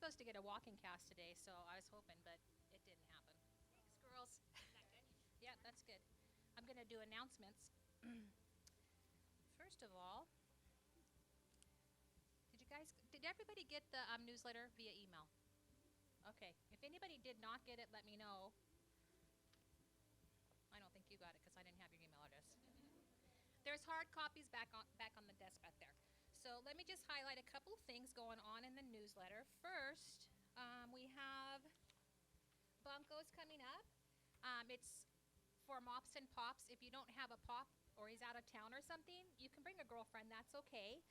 supposed to get a walking cast today, so I was hoping, but it didn't happen. Thanks, girls. Yeah, that's good. I'm going to do announcements. First of all, did everybody get the newsletter via email? Okay. If anybody did not get it, let me know. I don't think you got it because I didn't have your email address. There's hard copies back on the desk back there. So let me just highlight a couple of things going on in the newsletter. First, we have Bunko's coming up. It's for Mops and Pops. If you don't have a pop or he's out of town or something, you can bring a girlfriend. That's okay.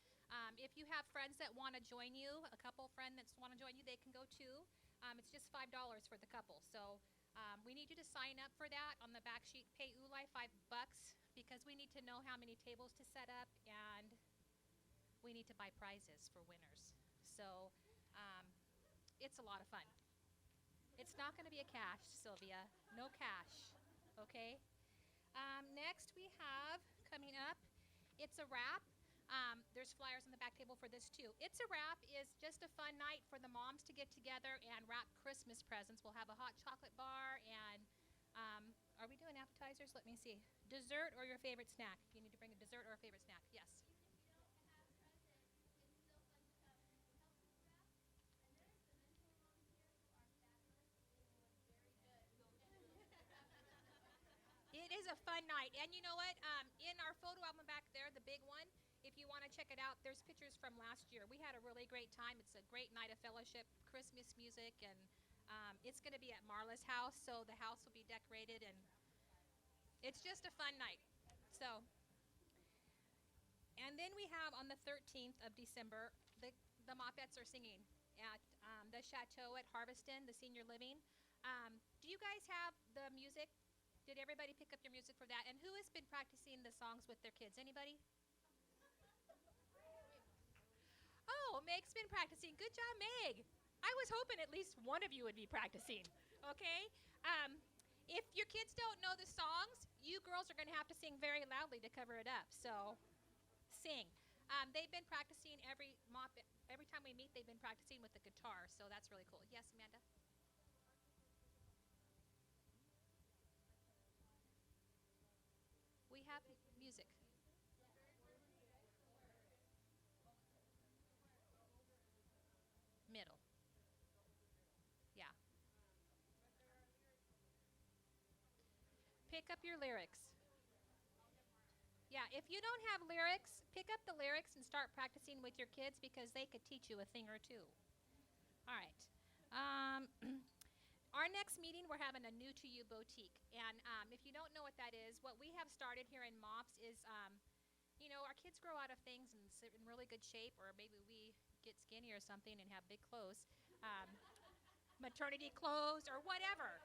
If you have friends that want to join you, a couple friends that want to join you, they can go too. It's just $5 for the couple. So we need you to sign up for that on the back sheet. Pay Ulai $5 because we need to know how many tables to set up and we need to buy prizes for winners. So it's a lot of fun. It's not going to be a cash, Sylvia. No cash. Okay? Next we have coming up, It's a Wrap. There's flyers on the back table for this too. It's a Wrap is just a fun night for the moms to get together and wrap Christmas presents. We'll have a hot chocolate bar and are we doing appetizers? Let me see. Dessert or your favorite snack? You need to bring a dessert or a favorite snack. Yes. It is a fun night. And you know what? In our photo album back there, the big one, if you want to check it out, there's pictures from last year. We had a really great time. It's a great night of fellowship, Christmas music, and it's going to be at Marla's house, so the house will be decorated, and it's just a fun night. So, and then we have on the 13th of December, the Mopettes are singing at the Chateau at Harveston, the senior living. Do you guys have the music? Did everybody pick up your music for that? And who has been practicing the songs with their kids? Anybody? Oh, Meg's been practicing. Good job, Meg. I was hoping at least one of you would be practicing. Okay? If your kids don't know the songs, you girls are going to have to sing very loudly to cover it up. So, sing. They've been practicing every time we meet. They've been practicing with the guitar. So that's really cool. Yes, Amanda. We have music. Middle. Yeah. Pick up your lyrics. Yeah, if you don't have lyrics, pick up the lyrics and start practicing with your kids because they could teach you a thing or two. All right. Our next meeting, we're having a new to you boutique. And if you don't know what that is, what we have started here in Mops is, our kids grow out of things and sit in really good shape, or maybe we get skinny or something and have big clothes, maternity clothes or whatever.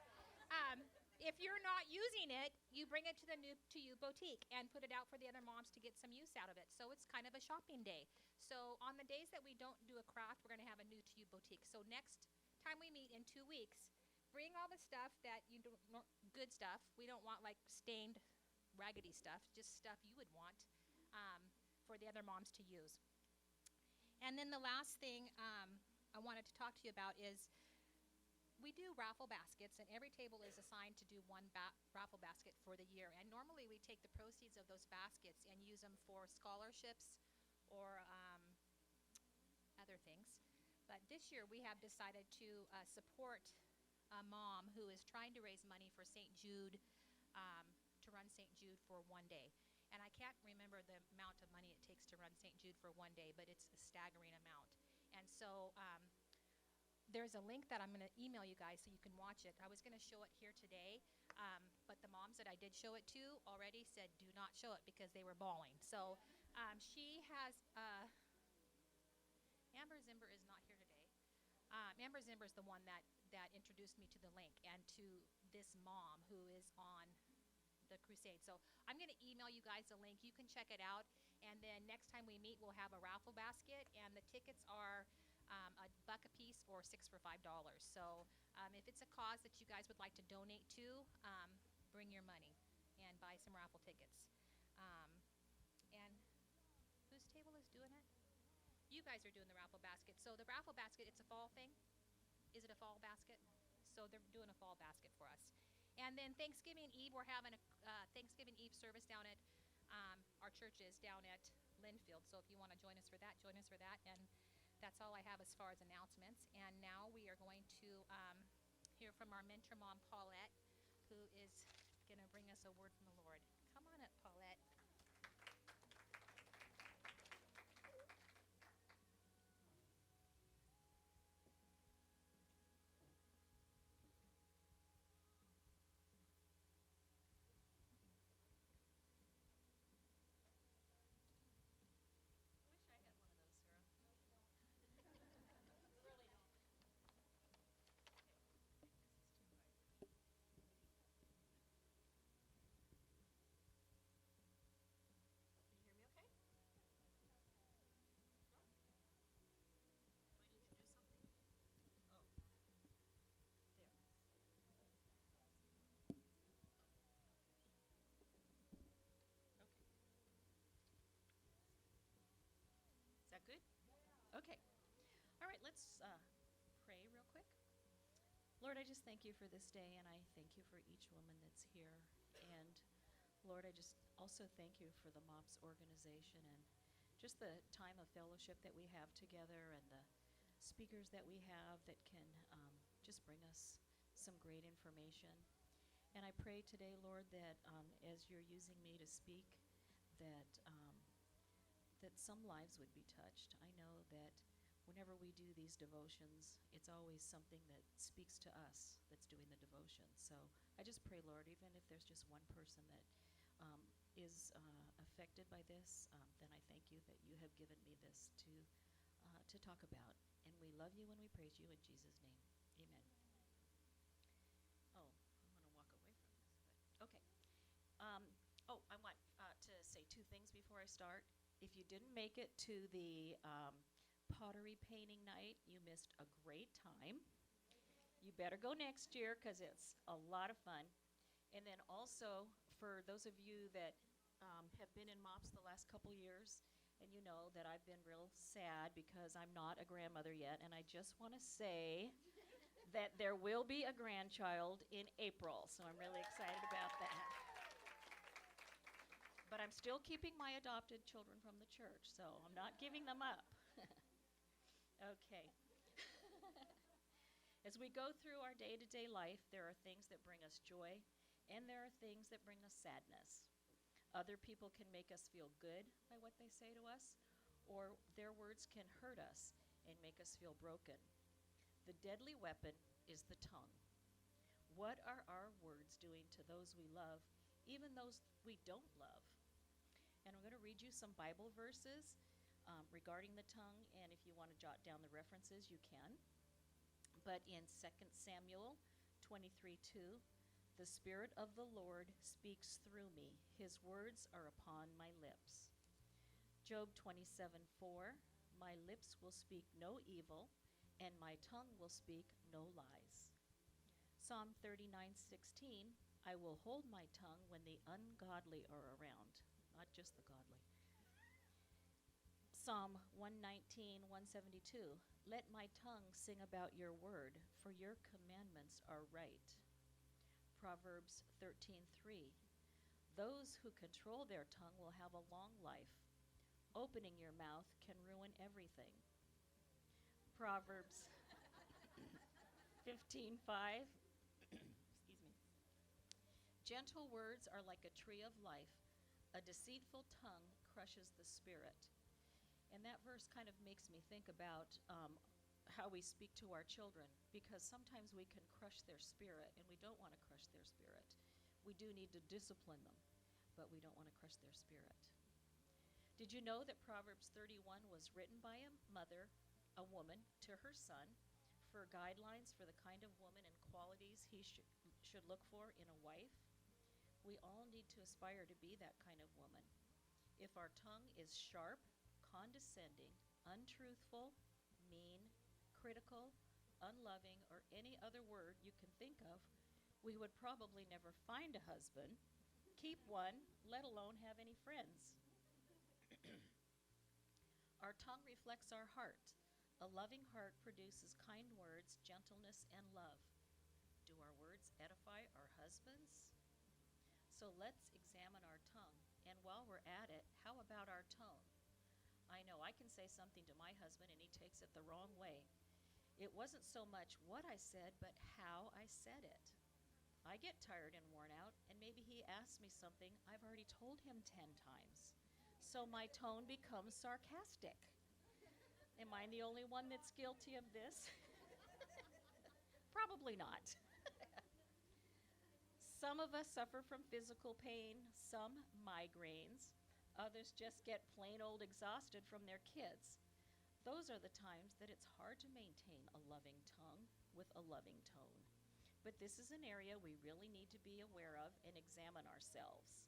If you're not using it, you bring it to the new to you boutique and put it out for the other moms to get some use out of it. So it's kind of a shopping day. So on the days that we don't do a craft, we're going to have a new to you boutique. So next time we meet in 2 weeks, bring all the stuff that you don't, good stuff. We don't want like stained, raggedy stuff, just stuff you would want for the other moms to use. And then the last thing I wanted to talk to you about is we do raffle baskets, and every table is assigned to do one raffle basket for the year. And normally we take the proceeds of those baskets and use them for scholarships or other things. But this year we have decided to support a mom who is trying to raise money for St. Jude, to run St. Jude for one day. And I can't remember the amount of money it takes to run St. Jude for one day, but it's a staggering amount. And so there's a link that I'm going to email you guys so you can watch it. I was going to show it here today, but the moms that I did show it to already said do not show it because they were bawling. So she has, Amber Zimber is not here today. Amber Zimber is the one that introduced me to the link and to this mom who is on the crusade. So I'm going to email you guys the link. You can check it out. And then next time we meet, we'll have a raffle basket. And the tickets are $1 a piece or 6 for $5. So if it's a cause that you guys would like to donate to, bring your money and buy some raffle tickets. And whose table is doing it? You guys are doing the raffle basket. So the raffle basket, it's a fall thing. Is it a fall basket? So they're doing a fall basket for us. And then Thanksgiving Eve, we're having a Thanksgiving Eve service down at our churches down at Linfield. So if you want to join us for that, join us for that. And that's all I have as far as announcements. And now we are going to hear from our mentor mom, Paulette, who is going to bring us a word from the Lord. Come on up, Paulette. Is that good? Okay. All right, let's pray real quick. Lord, I just thank you for this day, and I thank you for each woman that's here. And Lord, I just also thank you for the Mops organization and just the time of fellowship that we have together and the speakers that we have that can just bring us some great information. And I pray today, Lord, that as you're using me to speak, that that some lives would be touched. I know that whenever we do these devotions, it's always something that speaks to us that's doing the devotion. So I just pray, Lord, even if there's just one person that is affected by this, then I thank you that you have given me this to talk about. And we love you and we praise you in Jesus' name. Amen. Oh, I'm going to walk away from this, but okay. I want to say two things before I start. If you didn't make it to the pottery painting night, you missed a great time. You better go next year because it's a lot of fun. And then also, for those of you that have been in Mops the last couple years, and you know that I've been real sad because I'm not a grandmother yet, and I just want to say that there will be a grandchild in April, so I'm really excited about that. But I'm still keeping my adopted children from the church, so I'm not giving them up. Okay. As we go through our day-to-day life, there are things that bring us joy, and there are things that bring us sadness. Other people can make us feel good by what they say to us, or their words can hurt us and make us feel broken. The deadly weapon is the tongue. What are our words doing to those we love, even those we don't love? And I'm going to read you some Bible verses regarding the tongue, and if you want to jot down the references, you can. But in 2 Samuel 23:2, the Spirit of the Lord speaks through me. His words are upon my lips. Job 27:4, my lips will speak no evil, and my tongue will speak no lies. Psalm 39:16, I will hold my tongue when the ungodly are around, not just the godly. Psalm 119:172, let my tongue sing about your word, for your commandments are right. Proverbs 13:3, those who control their tongue will have a long life. Opening your mouth can ruin everything. Proverbs 15:5, excuse me. Gentle words are like a tree of life. A deceitful tongue crushes the spirit. And that verse kind of makes me think about how we speak to our children, because sometimes we can crush their spirit, and we don't want to crush their spirit. We do need to discipline them, but we don't want to crush their spirit. Did you know that Proverbs 31 was written by a mother, a woman, to her son for guidelines for the kind of woman and qualities he should look for in a wife? We all need to aspire to be that kind of woman. If our tongue is sharp, condescending, untruthful, mean, critical, unloving, or any other word you can think of, we would probably never find a husband, keep one, let alone have any friends. Our tongue reflects our heart. A loving heart produces kind words, gentleness, and love. Do our words edify our husbands? So let's examine our tongue. And while we're at it, how about our tone? I know I can say something to my husband and he takes it the wrong way. It wasn't so much what I said, but how I said it. I get tired and worn out, and maybe he asks me something I've already told him 10 times. So my tone becomes sarcastic. Am I the only one that's guilty of this? Probably not. Some of us suffer from physical pain, some migraines, others just get plain old exhausted from their kids. Those are the times that it's hard to maintain a loving tongue with a loving tone. But this is an area we really need to be aware of and examine ourselves.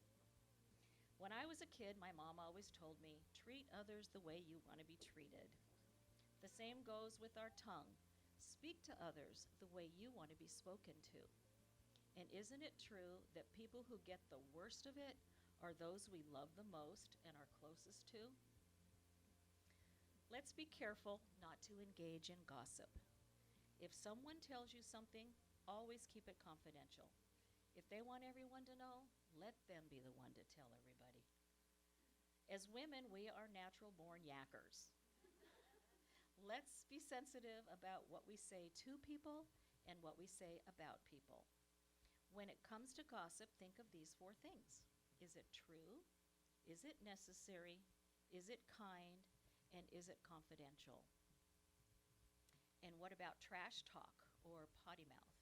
When I was a kid, my mom always told me, treat others the way you want to be treated. The same goes with our tongue. Speak to others the way you want to be spoken to. And isn't it true that people who get the worst of it are those we love the most and are closest to? Let's be careful not to engage in gossip. If someone tells you something, always keep it confidential. If they want everyone to know, let them be the one to tell everybody. As women, we are natural-born yakkers. Let's be sensitive about what we say to people and what we say about people. When it comes to gossip, think of these 4 things. Is it true? Is it necessary? Is it kind? And is it confidential? And what about trash talk or potty mouth?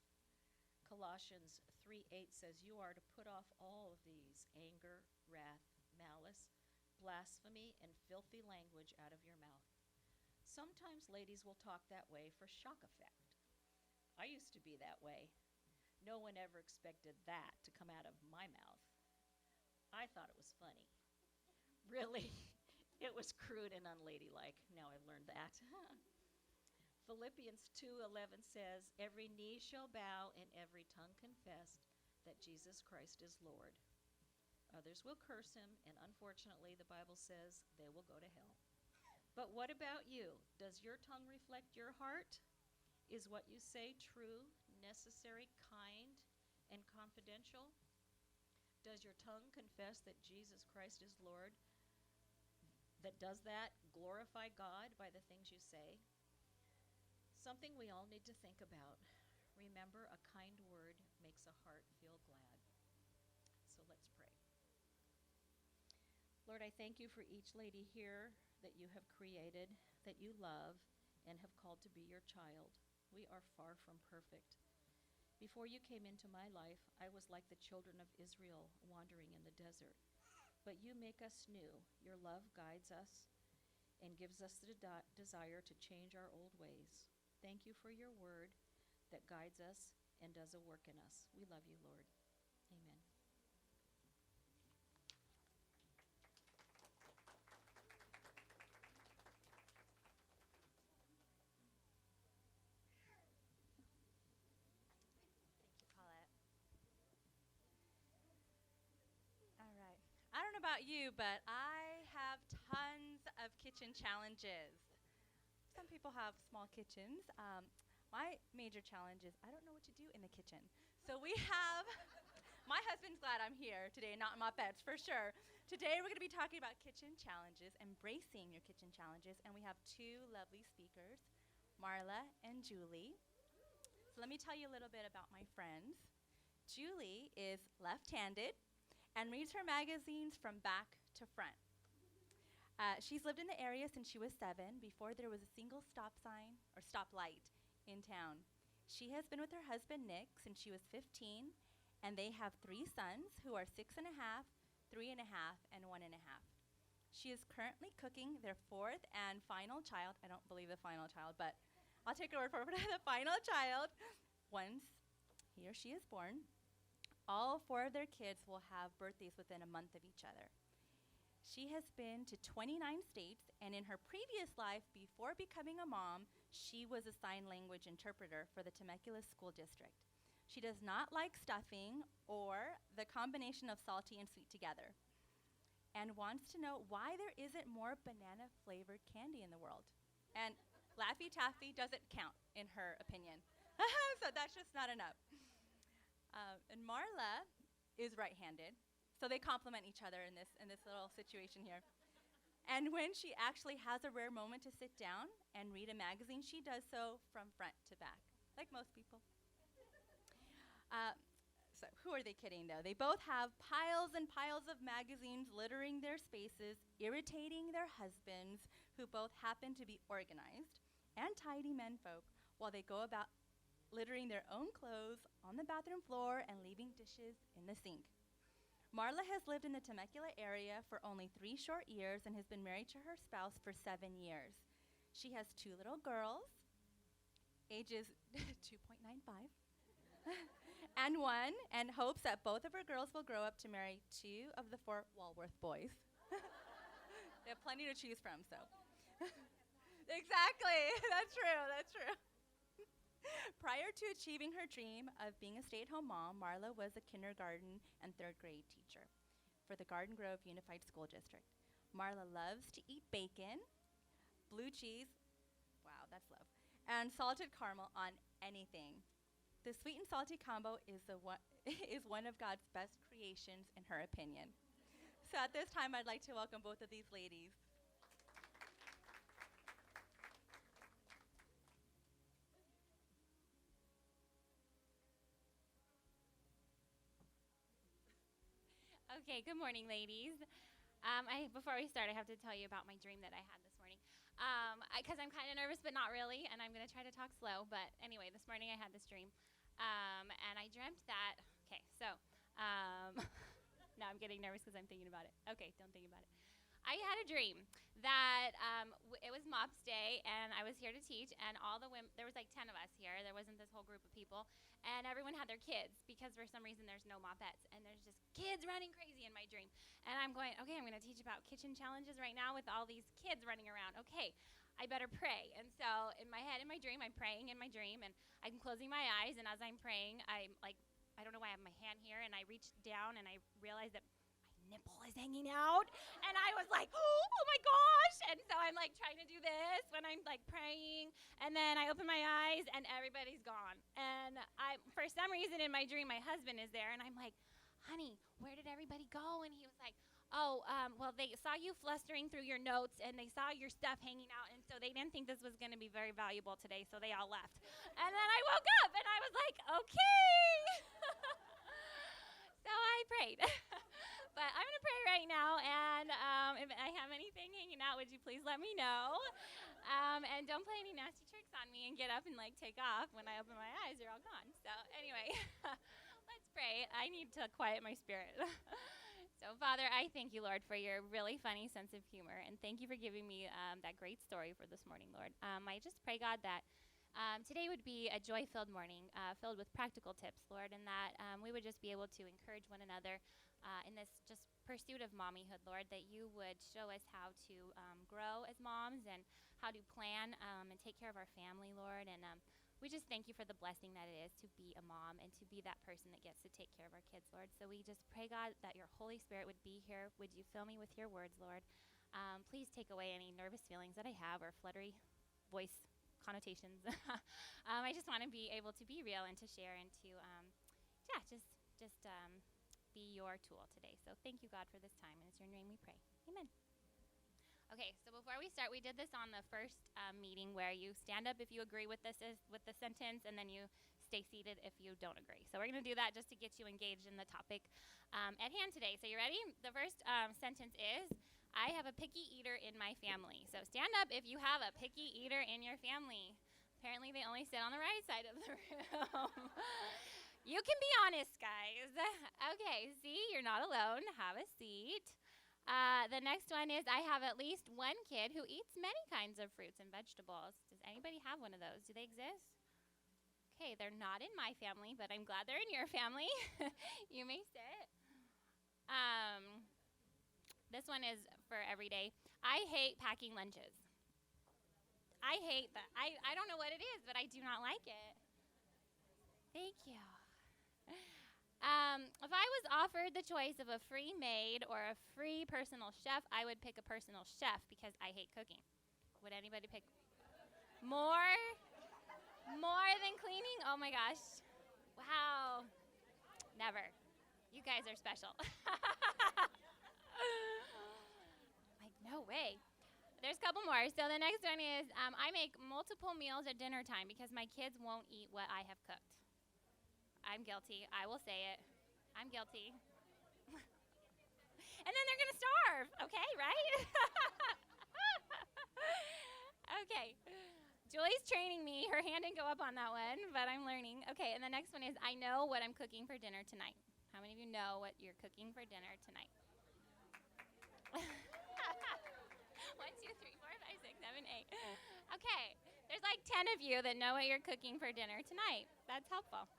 Colossians 3:8 says you are to put off all of these: anger, wrath, malice, blasphemy, and filthy language out of your mouth. Sometimes ladies will talk that way for shock effect. I used to be that way. No one ever expected that to come out of my mouth. I thought it was funny. Really, it was crude and unladylike. Now I've learned that. Philippians 2:11 says, every knee shall bow and every tongue confess that Jesus Christ is Lord. Others will curse him, and unfortunately, the Bible says they will go to hell. But what about you? Does your tongue reflect your heart? Is what you say true, necessary, kind, and confidential? Does your tongue confess that Jesus Christ is Lord? That does that glorify God by the things you say? Something we all need to think about. Remember, a kind word makes a heart feel glad. So let's pray. Lord, I thank you for each lady here that you have created, that you love, and have called to be your child. We are far from perfect. Before you came into my life, I was like the children of Israel wandering in the desert. But you make us new. Your love guides us and gives us the desire to change our old ways. Thank you for your word that guides us and does a work in us. We love you, Lord. Amen. Thank you, Paulette. All right. I don't know about you, but I have tons of kitchen challenges. Some people have small kitchens. My major challenge is I don't know what to do in the kitchen. So we have, my husband's glad I'm here today, not Mops for sure. Today we're going to be talking about kitchen challenges, embracing your kitchen challenges, and we have 2 lovely speakers, Marla and Julie. So let me tell you a little bit about my friends. Julie is left-handed and reads her magazines from back to front. She's lived in the area since she was 7, before there was a single stop sign or stoplight in town. She has been with her husband, Nick, since she was 15, and they have 3 sons who are 6.5, 3.5, and 1.5. She is currently cooking their 4th and final child. I don't believe the final child, but I'll take her word for it. The final child, once he or she is born, all 4 of their kids will have birthdays within a month of each other. She has been to 29 states, and in her previous life, before becoming a mom, she was a sign language interpreter for the Temecula School District. She does not like stuffing or the combination of salty and sweet together, and wants to know why there isn't more banana-flavored candy in the world. And Laffy Taffy doesn't count in her opinion. So that's just not enough. And Marla is right-handed, so they complement each other in this little situation here. And when she actually has a rare moment to sit down and read a magazine, she does so from front to back, like most people. So who are they kidding, though? They both have piles and piles of magazines littering their spaces, irritating their husbands, who both happen to be organized and tidy menfolk, while they go about littering their own clothes on the bathroom floor and leaving dishes in the sink. Marla has lived in the Temecula area for only 3 short years and has been married to her spouse for 7 years. She has 2 little girls, ages 2.95, and 1, and hopes that both of her girls will grow up to marry 2 of the 4 Walworth boys. They have plenty to choose from, so. Exactly, that's true. Prior to achieving her dream of being a stay-at-home mom, Marla was a kindergarten and 3rd grade teacher for the Garden Grove Unified School District. Marla loves to eat bacon, blue cheese, wow, that's love, and salted caramel on anything. The sweet and salty combo is one of God's best creations in her opinion. So at this time, I'd like to welcome both of these ladies. Okay, good morning, ladies. Before we start, I have to tell you about my dream that I had this morning. Because I'm kind of nervous, but not really, and I'm going to try to talk slow. But anyway, this morning I had this dream, and I dreamt that. Okay, so now I'm getting nervous because I'm thinking about it. Okay, don't think about it. I had a dream that it was Mops Day, and I was here to teach, and all the women, there was like 10 of us here. There wasn't this whole group of people, and everyone had their kids because for some reason there's no mopettes, and there's just kids running crazy in my dream. And I'm going, okay, I'm going to teach about kitchen challenges right now with all these kids running around. Okay, I better pray. And so in my head, in my dream, I'm praying in my dream, and I'm closing my eyes, and as I'm praying, I'm like, I don't know why I have my hand here, and I reached down, and I realized that nipple is hanging out, and I was like, oh my gosh. And so I'm like trying to do this when I'm like praying, and then I open my eyes and everybody's gone. And for some reason in my dream, my husband is there, and I'm like, honey, where did everybody go? And he was like, oh, well, they saw you flustering through your notes, and they saw your stuff hanging out, and so they didn't think this was going to be very valuable today, so they all left. And then I woke up, and I was like, okay. So I prayed. But I'm going to pray right now, and if I have anything hanging out, would you please let me know? And don't play any nasty tricks on me and get up and, like, take off when I open my eyes. They're all gone. So anyway, let's pray. I need to quiet my spirit. So, Father, I thank you, Lord, for your really funny sense of humor, and thank you for giving me that great story for this morning, Lord. I just pray, God, that today would be a joy-filled morning, filled with practical tips, Lord, and that we would just be able to encourage one another in this just pursuit of mommyhood, Lord, that you would show us how to grow as moms and how to plan and take care of our family, Lord. And we just thank you for the blessing that it is to be a mom and to be that person that gets to take care of our kids, Lord. So we just pray, God, that your Holy Spirit would be here. Would you fill me with your words, Lord? Please take away any nervous feelings that I have or fluttery voice connotations. I just want to be able to be real and to share and to, be your tool today. So thank you, God, for this time, and it's your name we pray. Amen. Okay, so before we start, we did this on the first meeting where you stand up if you agree with the sentence, and then you stay seated if you don't agree. So we're going to do that just to get you engaged in the topic at hand today. So you ready? The first sentence is, I have a picky eater in my family. So stand up if you have a picky eater in your family. Apparently they only sit on the right side of the room. You can be honest, guys. Okay, see, you're not alone. Have a seat. The next one is, I have at least one kid who eats many kinds of fruits and vegetables. Does anybody have one of those? Do they exist? Okay, they're not in my family, but I'm glad they're in your family. You may sit. This one is for every day. I hate packing lunches. I hate that. I don't know what it is, but I do not like it. Thank you. If I was offered the choice of a free maid or a free personal chef, I would pick a personal chef because I hate cooking. Would anybody pick More? More than cleaning? Oh my gosh. Wow. Never. You guys are special. Like, no way. There's a couple more. So the next one is I make multiple meals at dinner time because my kids won't eat what I have cooked. I'm guilty. I will say it. I'm guilty. And then they're going to starve. Okay, right? Okay. Julie's training me. Her hand didn't go up on that one, but I'm learning. Okay, and the next one is I know what I'm cooking for dinner tonight. How many of you know what you're cooking for dinner tonight? 1, 2, 3, 4, 5, 6, 7, 8. Okay, there's like 10 of you that know what you're cooking for dinner tonight. That's helpful.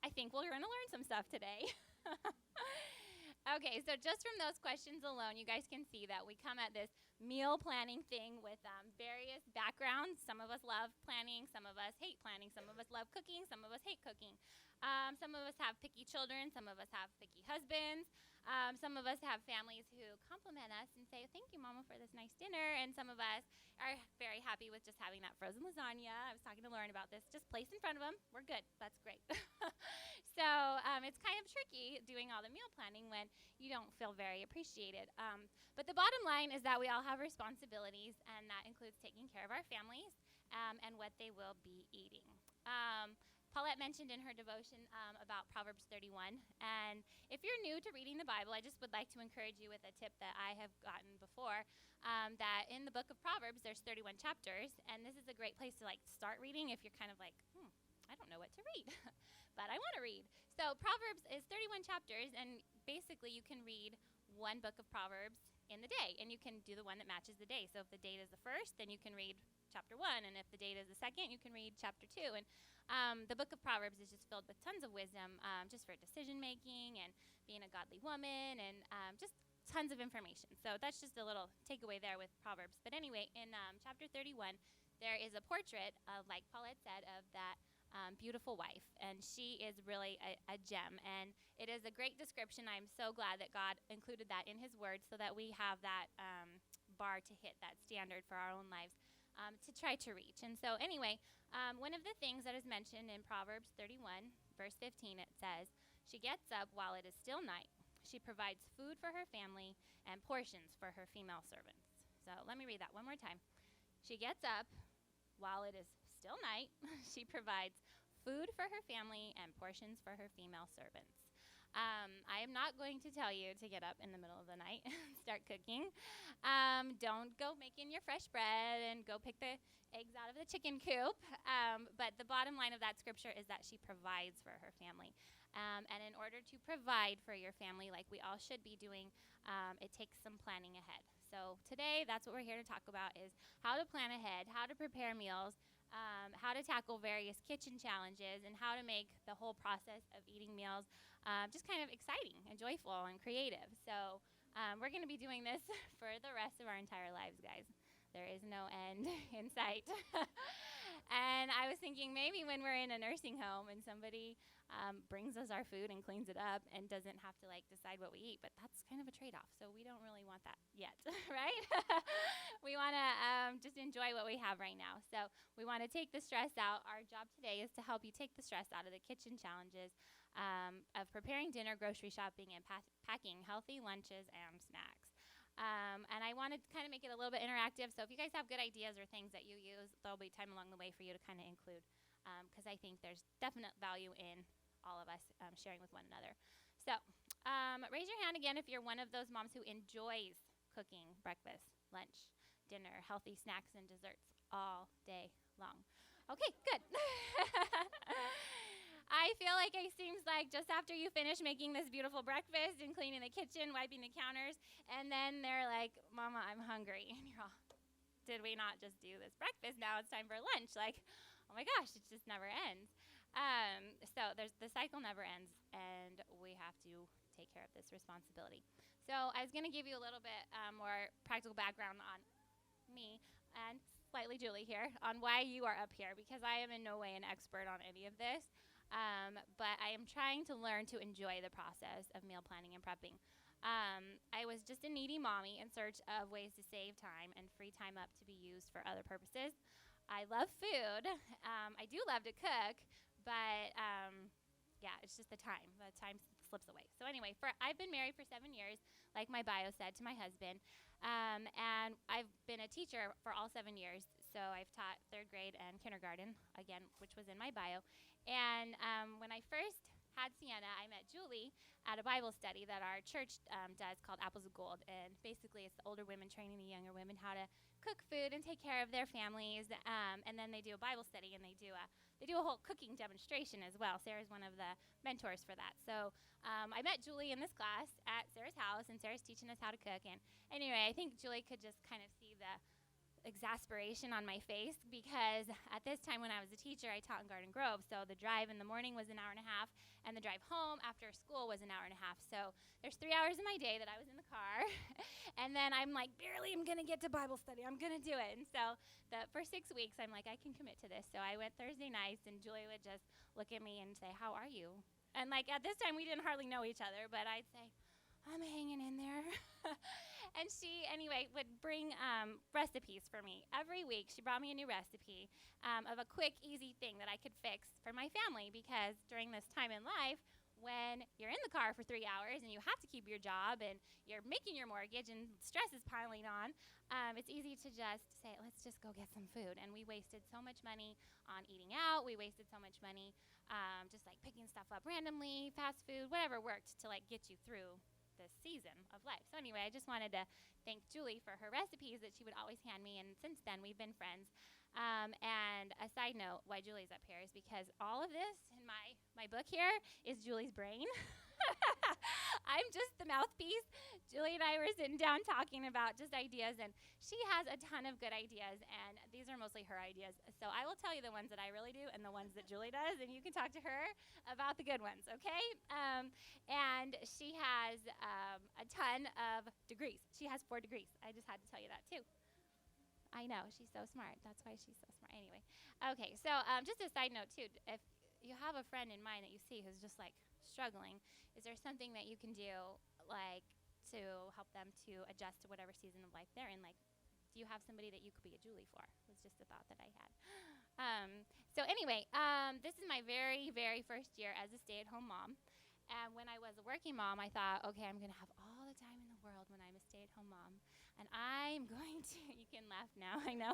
I think we're going to learn some stuff today. Okay, so just from those questions alone, you guys can see that we come at this meal planning thing with various backgrounds. Some of us love planning, some of us hate planning, some of us love cooking, some of us hate cooking. Some of us have picky children, some of us have picky husbands. Some of us have families who compliment us and say, thank you, Mama, for this nice dinner. And some of us are very happy with just having that frozen lasagna. I was talking to Lauren about this. Just place in front of them. We're good. That's great. So it's kind of tricky doing all the meal planning when you don't feel very appreciated. But the bottom line is that we all have responsibilities, and that includes taking care of our families and what they will be eating. Paulette mentioned in her devotion about Proverbs 31. And if you're new to reading the Bible, I just would like to encourage you with a tip that I have gotten before, that in the book of Proverbs, there's 31 chapters. And this is a great place to start reading if you're kind of like, I don't know what to read, but I want to read. So Proverbs is 31 chapters, and basically you can read one book of Proverbs in the day, and you can do the one that matches the day. So if the date is the first, then you can read chapter 1, and if the date is the second, you can read chapter 2. And the book of Proverbs is just filled with tons of wisdom, just for decision making and being a godly woman, and just tons of information. So that's just a little takeaway there with Proverbs. But anyway, in chapter 31, there is a portrait of, like Paulette said, of that beautiful wife, and she is really a gem, and it is a great description. I'm so glad that God included that in his word so that we have that bar to hit, that standard for our own lives to try to reach. And so anyway, one of the things that is mentioned in Proverbs 31 verse 15, it says, she gets up while it is still night. She provides food for her family and portions for her female servants. So let me read that one more time. She gets up while it is still night. She provides food for her family and portions for her female servants. I am not going to tell you to get up in the middle of the night and start cooking. Don't go making your fresh bread and go pick the eggs out of the chicken coop. But the bottom line of that scripture is that she provides for her family. And in order to provide for your family, like we all should be doing, it takes some planning ahead. So today, that's what we're here to talk about, is how to plan ahead, how to prepare meals, how to tackle various kitchen challenges, and how to make the whole process of eating meals just kind of exciting and joyful and creative. So we're going to be doing this for the rest of our entire lives, guys. There is no end in sight. And I was thinking maybe when we're in a nursing home and somebody brings us our food and cleans it up and doesn't have to decide what we eat, but that's kind of a trade-off, so we don't really want that yet, right? We want to just enjoy what we have right now. So we want to take the stress out. Our job today is to help you take the stress out of the kitchen challenges of preparing dinner, grocery shopping, and packing healthy lunches and snacks. And I wanted to kind of make it a little bit interactive. So if you guys have good ideas or things that you use, there'll be time along the way for you to kind of include, because I think there's definite value in all of us sharing with one another. So raise your hand again if you're one of those moms who enjoys cooking breakfast, lunch, dinner, healthy snacks, and desserts all day long. Okay, good. I feel like it seems like just after you finish making this beautiful breakfast and cleaning the kitchen, wiping the counters, and then they're like, Mama, I'm hungry. And you're all, did we not just do this breakfast? Now it's time for lunch. Like, oh my gosh, it just never ends. So the cycle never ends, and we have to take care of this responsibility. So I was going to give you a little bit more practical background on me and slightly Julie here on why you are up here, because I am in no way an expert on any of this. But I am trying to learn to enjoy the process of meal planning and prepping. I was just a needy mommy in search of ways to save time and free time up to be used for other purposes. I love food. I do love to cook, but yeah, it's just the time. The time slips away. So anyway, I've been married for 7 years, like my bio said, to my husband, and I've been a teacher for all 7 years. So I've taught 3rd grade and kindergarten, again, which was in my bio. And when I first had Sienna, I met Julie at a Bible study that our church does called Apples of Gold. And basically, it's the older women training the younger women how to cook food and take care of their families. And then they do a Bible study, and they do a whole cooking demonstration as well. Sarah's one of the mentors for that. So I met Julie in this class at Sarah's house, and Sarah's teaching us how to cook. And anyway, I think Julie could just kind of see the exasperation on my face, because at this time when I was a teacher, I taught in Garden Grove. So the drive in the morning was an hour and a half, and the drive home after school was an hour and a half. So there's 3 hours of my day that I was in the car, and then I'm like, barely I'm going to get to Bible study. I'm going to do it. And so for 6 weeks, I'm like, I can commit to this. So I went Thursday nights, and Julie would just look at me and say, how are you? And like at this time, we didn't hardly know each other, but I'd say, I'm hanging in there. And she, anyway, would bring recipes for me. Every week, she brought me a new recipe of a quick, easy thing that I could fix for my family, because during this time in life, when you're in the car for 3 hours and you have to keep your job and you're making your mortgage and stress is piling on, it's easy to just say, let's just go get some food. And we wasted so much money on eating out. We wasted so much money just like picking stuff up randomly, fast food, whatever worked to like get you through this season of life. So anyway, I just wanted to thank Julie for her recipes that she would always hand me, and since then we've been friends. And a side note, why Julie's up here is because all of this in my book here is Julie's brain. I'm just the mouthpiece. Julie and I were sitting down talking about just ideas, and she has a ton of good ideas, and these are mostly her ideas. So I will tell you the ones that I really do and the ones that Julie does, and you can talk to her about the good ones, okay? And she has a ton of degrees. She has 4 degrees. I just had to tell you that too. I know, she's so smart. That's why she's so smart. Anyway, okay, so just a side note too, if you have a friend in mind that you see who's just like struggling, is there something that you can do like to help them to adjust to whatever season of life they're in? Like, do you have somebody that you could be a Julie for? It was just a thought that I had. So anyway, this is my very, very first year as a stay-at-home mom. And when I was a working mom, I thought, okay, I'm going to have all the time in the world when I'm a stay-at-home mom. And I'm going to, you can laugh now, I know.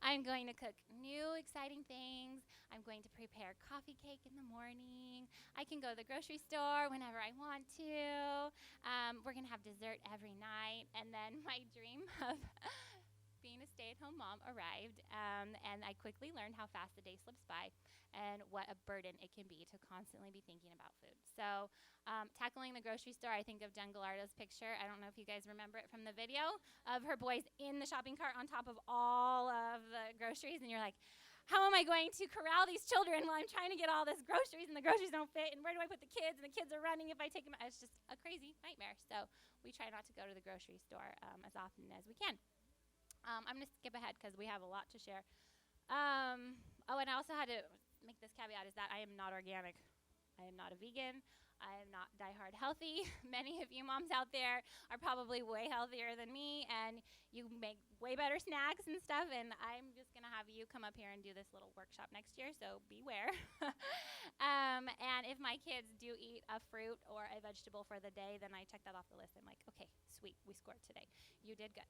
I'm going to cook new, exciting things. I'm going to prepare coffee cake in the morning. I can go to the grocery store whenever I want to. We're going to have dessert every night. And then my dream of being a stay-at-home mom arrived, and I quickly learned how fast the day slips by and what a burden it can be to constantly be thinking about food. So tackling the grocery store, I think of Jen Gallardo's picture. I don't know if you guys remember it from the video of her boys in the shopping cart on top of all of the groceries, and you're like, how am I going to corral these children while I'm trying to get all this groceries and the groceries don't fit, and where do I put the kids, and the kids are running if I take them out. It's just a crazy nightmare. So we try not to go to the grocery store as often as we can. I'm going to skip ahead because we have a lot to share. Oh, and I also had to make this caveat is that I am not organic. I am not a vegan. I am not diehard healthy. Many of you moms out there are probably way healthier than me, and you make way better snacks and stuff, and I'm just going to have you come up here and do this little workshop next year, so beware. And if my kids do eat a fruit or a vegetable for the day, then I check that off the list. I'm like, okay, sweet, we scored today. You did good.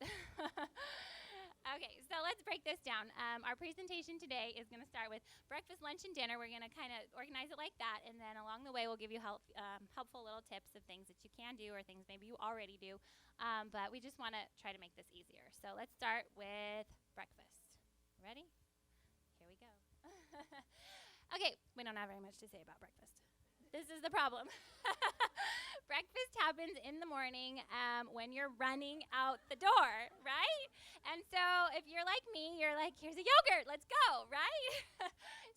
Okay, so let's break this down. Our presentation today is going to start with breakfast, lunch, and dinner. We're going to kind of organize it like that, and then along the way we'll give you helpful little tips of things that you can do or things maybe you already do, but we just want to try to make this easier. So let's start with breakfast. Ready? Here we go. Okay, we don't have very much to say about breakfast. This is the problem. Breakfast happens in the morning when you're running out the door, right? And so if you're like me, you're like, here's a yogurt, let's go, right?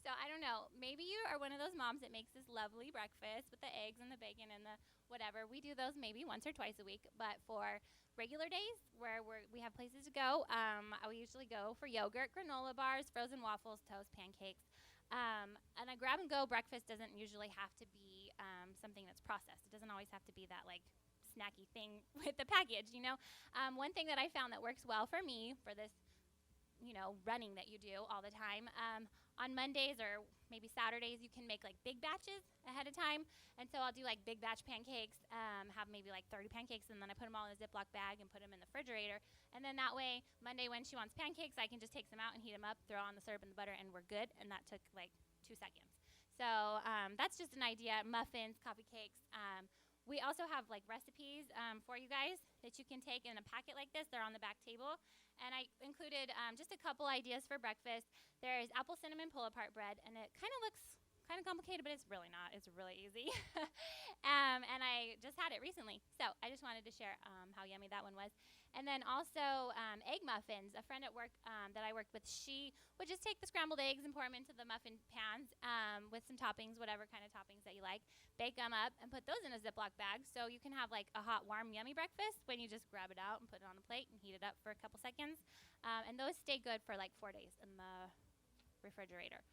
So I don't know, maybe you are one of those moms that makes this lovely breakfast with the eggs and the bacon and the whatever. We do those maybe once or twice a week, but for regular days where we have places to go, we usually go for yogurt, granola bars, frozen waffles, toast, pancakes. And a grab-and-go breakfast doesn't usually have to be something that's processed. It doesn't always have to be that like snacky thing with the package, you know. One thing that I found that works well for me for this, you know, running that you do all the time, on Mondays or maybe Saturdays, you can make like big batches ahead of time. And so I'll do like big batch pancakes, have maybe like 30 pancakes, and then I put them all in a Ziploc bag and put them in the refrigerator. And then that way, Monday when she wants pancakes, I can just take them out and heat them up, throw on the syrup and the butter, and we're good. And that took like 2 seconds. So that's just an idea. Muffins, coffee cakes. We also have like recipes for you guys that you can take in a packet like this. They're on the back table. And I included just a couple ideas for breakfast. There's apple cinnamon pull-apart bread, and it kind of looks kind of complicated, but it's really not. It's really easy. And I just had it recently. So I just wanted to share how yummy that one was. And then also egg muffins. A friend at work that I worked with, she would just take the scrambled eggs and pour them into the muffin pans with some toppings, whatever kind of toppings that you like, bake them up, and put those in a Ziploc bag. So you can have like a hot, warm, yummy breakfast when you just grab it out and put it on the plate and heat it up for a couple seconds. And those stay good for like 4 days in the refrigerator.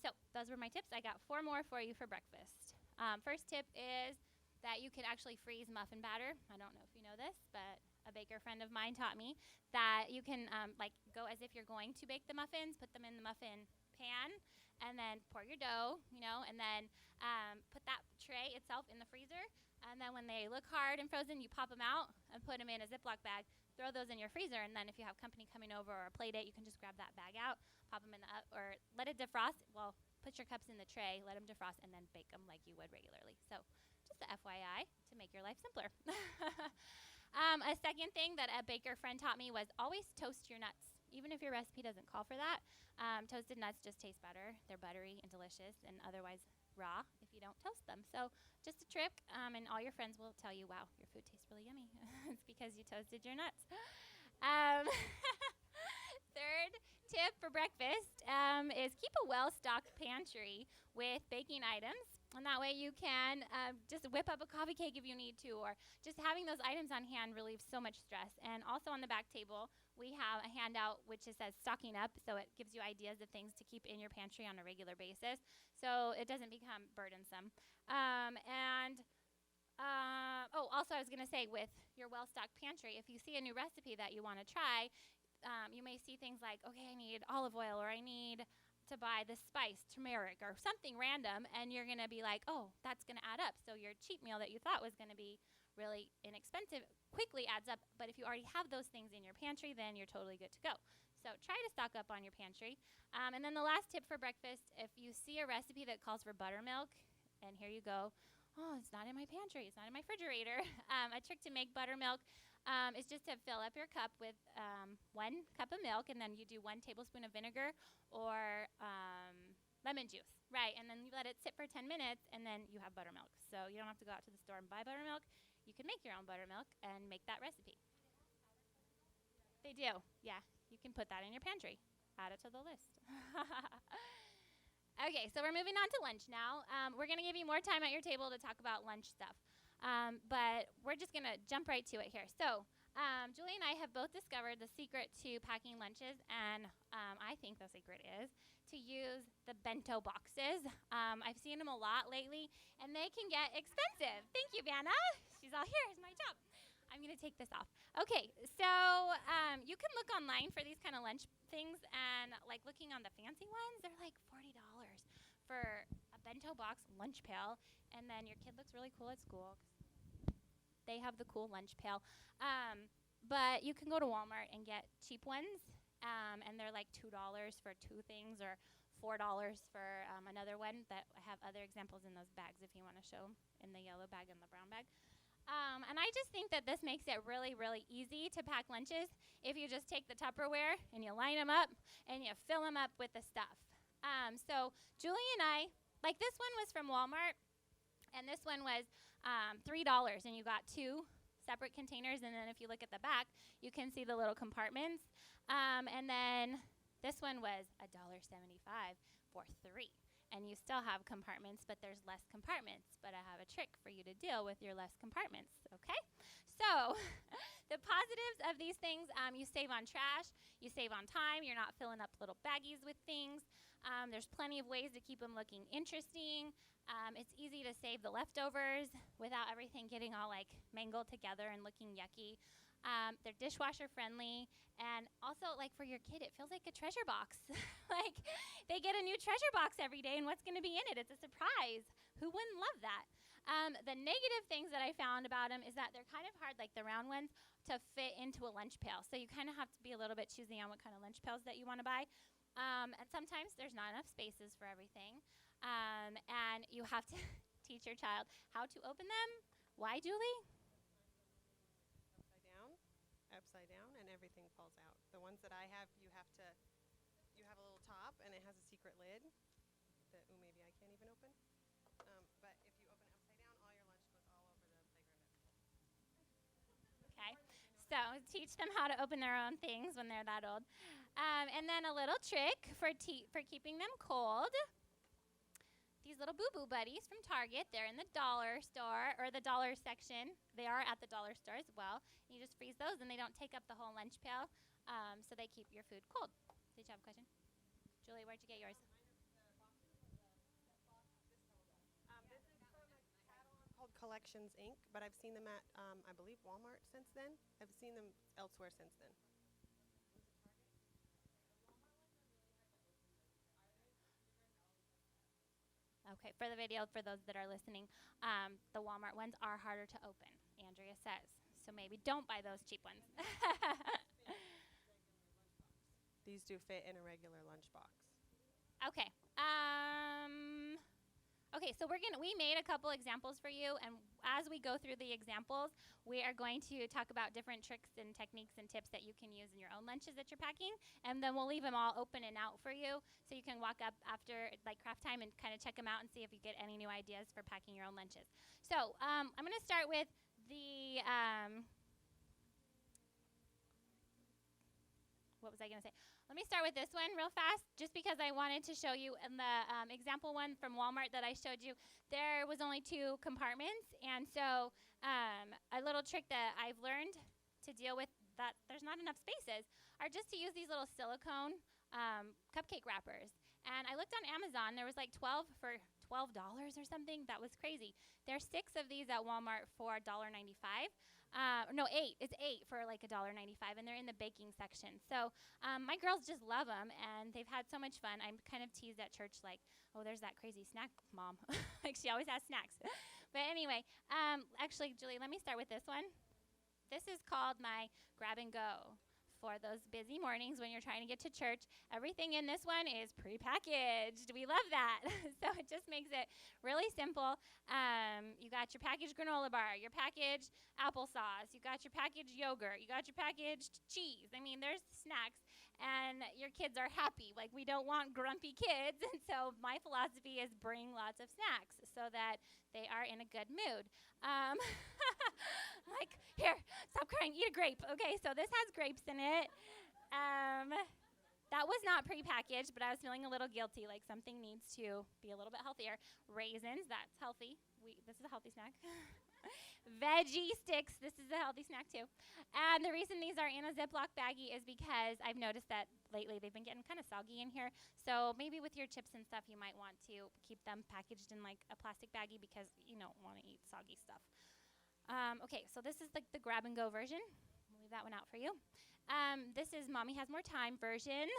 So those were my tips. I got 4 more for you for breakfast. First tip is that you can actually freeze muffin batter. I don't know if you know this, but a baker friend of mine taught me that you can like go as if you're going to bake the muffins, put them in the muffin pan, and then pour your dough, you know, and then put that tray itself in the freezer. And then when they look hard and frozen, you pop them out and put them in a Ziploc bag, throw those in your freezer, and then if you have company coming over or a play date, you can just grab that bag out, pop them in the or let it defrost. Well, put your cups in the tray, let them defrost, and then bake them like you would regularly. So just a FYI to make your life simpler. A second thing that a baker friend taught me was always toast your nuts. Even if your recipe doesn't call for that, toasted nuts just taste better. They're buttery and delicious and otherwise raw if you don't toast them. So just a trick, and all your friends will tell you, wow, your food tastes really yummy. It's because you toasted your nuts. Third tip for breakfast is keep a well-stocked pantry with baking items. And that way you can just whip up a coffee cake if you need to, or just having those items on hand relieves so much stress. And also on the back table, we have a handout which says stocking up, so it gives you ideas of things to keep in your pantry on a regular basis, so it doesn't become burdensome. Also I was going to say, with your well-stocked pantry, if you see a new recipe that you want to try, you may see things like, okay, I need olive oil, or I need to buy this spice, turmeric, or something random, and you're going to be like, oh, that's going to add up. So your cheap meal that you thought was going to be really inexpensive quickly adds up. But if you already have those things in your pantry, then you're totally good to go. So try to stock up on your pantry. And then the last tip for breakfast, if you see a recipe that calls for buttermilk, and here you go, oh, it's not in my pantry, it's not in my refrigerator. A trick to make buttermilk is just to fill up your cup with 1 cup of milk, and then you do 1 tablespoon of vinegar or lemon juice, right? And then you let it sit for 10 minutes, and then you have buttermilk. So you don't have to go out to the store and buy buttermilk. You can make your own buttermilk and make that recipe. They do, yeah. You can put that in your pantry. Add it to the list. Okay, so we're moving on to lunch now. We're going to give you more time at your table to talk about lunch stuff. But we're just going to jump right to it here. So Julie and I have both discovered the secret to packing lunches, and I think the secret is to use the bento boxes. I've seen them a lot lately, and they can get expensive. Thank you, Vanna. She's all, here's my job. I'm going to take this off. Okay, so you can look online for these kind of lunch things, and like looking on the fancy ones, they're like $40 for a bento box lunch pail, and then your kid looks really cool at school. They have the cool lunch pail. But you can go to Walmart and get cheap ones, and they're like $2 for 2 things, or $4 for another one. That I have other examples in those bags if you want to show them, in the yellow bag and the brown bag. And I just think that this makes it really, really easy to pack lunches if you just take the Tupperware and you line them up and you fill them up with the stuff. So Julie and I, like this one was from Walmart, and this one was $3, and you got 2 separate containers, and then if you look at the back, you can see the little compartments. And then this one was $1.75 for 3. And you still have compartments, but there's less compartments. But I have a trick for you to deal with your less compartments, okay? So the positives of these things, you save on trash, you save on time, you're not filling up little baggies with things. There's plenty of ways to keep them looking interesting. It's easy to save the leftovers without everything getting all like mangled together and looking yucky. They're dishwasher friendly, and also like for your kid, it feels like a treasure box. Like they get a new treasure box every day, and what's going to be in it? It's a surprise. Who wouldn't love that? The negative things that I found about them is that they're kind of hard, like the round ones, to fit into a lunch pail. So you kind of have to be a little bit choosy on what kind of lunch pails that you want to buy. And sometimes there's not enough spaces for everything. And you have to teach your child how to open them. Why, Julie? Upside down, and everything falls out. The ones that I have, you have a little top, and it has a secret lid that, maybe I can't even open. But if you open it upside down, all your lunch goes all over the playground. Okay. So teach them how to open their own things when they're that old. And then a little trick for keeping them cold. These little boo-boo buddies from Target, they're in the dollar store or the dollar section. They are at the dollar store as well. You just freeze those and they don't take up the whole lunch pail, so they keep your food cold. Did you have a question? Julie, where'd you get yours? This is from a catalog called Collections Inc., but I've seen them at, I believe, Walmart since then. I've seen them elsewhere since then. Okay, for the video, for those that are listening, the Walmart ones are harder to open, Andrea says. So maybe don't buy those cheap ones. These do fit in a regular lunchbox. Okay. Okay, so we made a couple examples for you, and as we go through the examples, we are going to talk about different tricks and techniques and tips that you can use in your own lunches that you're packing, and then we'll leave them all open and out for you, so you can walk up after like craft time and kind of check them out and see if you get any new ideas for packing your own lunches. So I'm going to start with the what was I going to say? Let me start with this one real fast, just because I wanted to show you in the example one from Walmart that I showed you, there was only 2 compartments. And so a little trick that I've learned to deal with that there's not enough spaces are just to use these little silicone cupcake wrappers. And I looked on Amazon, there was like 12 for $12 or something. That was crazy. There's 6 of these at Walmart for $1.95. No, 8. It's 8 for like $1.95, and they're in the baking section. So my girls just love them, and they've had so much fun. I'm kind of teased at church like, oh, there's that crazy snack mom. Like she always has snacks. But anyway, actually, Julie, let me start with this one. This is called my grab and go. For those busy mornings when you're trying to get to church, everything in this one is prepackaged. We love that. So it just makes it really simple. You got your packaged granola bar, your packaged applesauce, you got your packaged yogurt, you got your packaged cheese. I mean, there's snacks, and your kids are happy. Like, we don't want grumpy kids, and so my philosophy is bring lots of snacks so that they are in a good mood. Like, here, stop crying, eat a grape. Okay, so this has grapes in it. That was not prepackaged, but I was feeling a little guilty, like something needs to be a little bit healthier. Raisins, that's healthy. This is a healthy snack. Veggie sticks, this is a healthy snack too. And the reason these are in a Ziploc baggie is because I've noticed that lately they've been getting kind of soggy in here. So maybe with your chips and stuff, you might want to keep them packaged in like a plastic baggie because you don't want to eat soggy stuff. Okay, so this is like the grab and go version. We'll leave that one out for you. This is Mommy Has More Time version.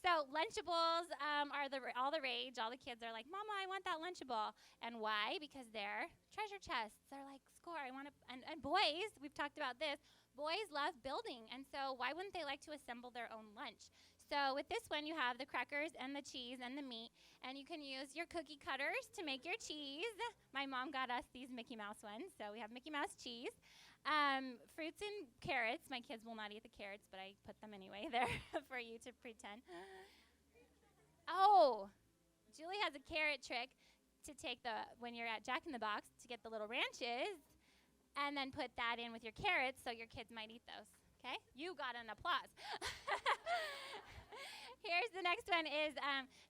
So Lunchables are all the rage. All the kids are like, Mama, I want that Lunchable. And why? Because they're treasure chests. They're like, score, I want to, and boys, we've talked about this, boys love building. And so why wouldn't they like to assemble their own lunch? So with this one, you have the crackers and the cheese and the meat, and you can use your cookie cutters to make your cheese. My mom got us these Mickey Mouse ones, so we have Mickey Mouse cheese. Fruits and carrots. My kids will not eat the carrots, but I put them anyway there for you to pretend. Oh, Julie has a carrot trick to take when you're at Jack in the Box, to get the little ranches and then put that in with your carrots so your kids might eat those. Okay? You got an applause. Here's the next one is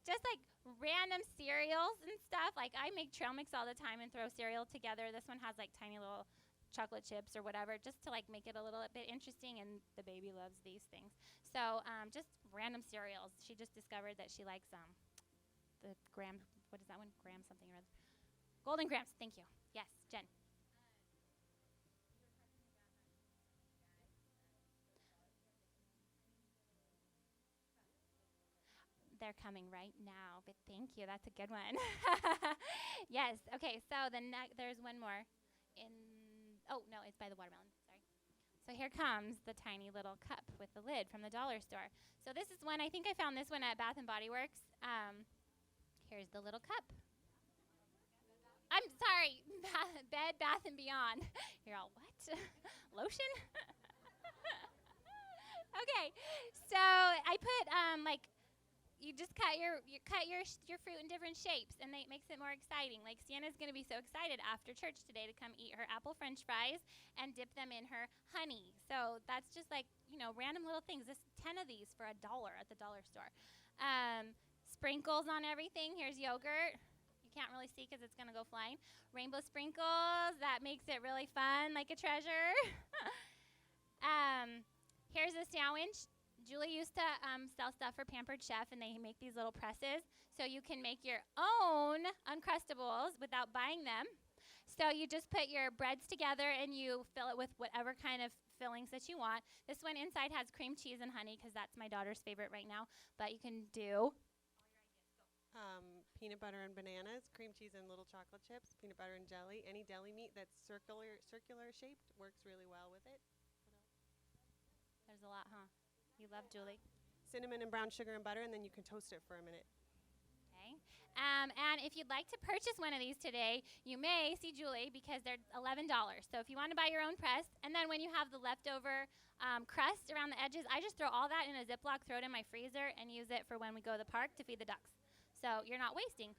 just like random cereals and stuff. Like I make trail mix all the time and throw cereal together. This one has like tiny little chocolate chips or whatever, just to like make it a little bit interesting. And the baby loves these things. So just random cereals. She just discovered that she likes the graham. What is that one? Graham something or other. Golden Grahams. Thank you. Yes, Jen. They're coming right now, but thank you. That's a good one. Yes. Okay. So there's one more. In oh no, it's by the watermelon. Sorry. So here comes the tiny little cup with the lid from the dollar store. So this is one. I think I found this one at Bath and Body Works. Here's the little cup. I'm sorry, Bed Bath and Beyond. You're all what? Lotion? Okay. So I put like you just cut your fruit in different shapes, and it makes it more exciting. Like Sienna's gonna be so excited after church today to come eat her apple French fries and dip them in her honey. So that's just like random little things. There's 10 of these for $1 at the dollar store. Sprinkles on everything. Here's yogurt. You can't really see because it's gonna go flying. Rainbow sprinkles. That makes it really fun, like a treasure. Here's a sandwich. Julie used to sell stuff for Pampered Chef, and they make these little presses, so you can make your own Uncrustables without buying them. So you just put your breads together, and you fill it with whatever kind of fillings that you want. This one inside has cream cheese and honey, because that's my daughter's favorite right now. But you can do peanut butter and bananas, cream cheese and little chocolate chips, peanut butter and jelly. Any deli meat that's circular shaped works really well with it. There's a lot, huh? You love Julie. Cinnamon and brown sugar and butter, and then you can toast it for a minute. Okay. And if you'd like to purchase one of these today, you may see Julie because they're $11. So if you want to buy your own press, and then when you have the leftover crust around the edges, I just throw all that in a Ziploc, throw it in my freezer, and use it for when we go to the park to feed the ducks. So you're not wasting.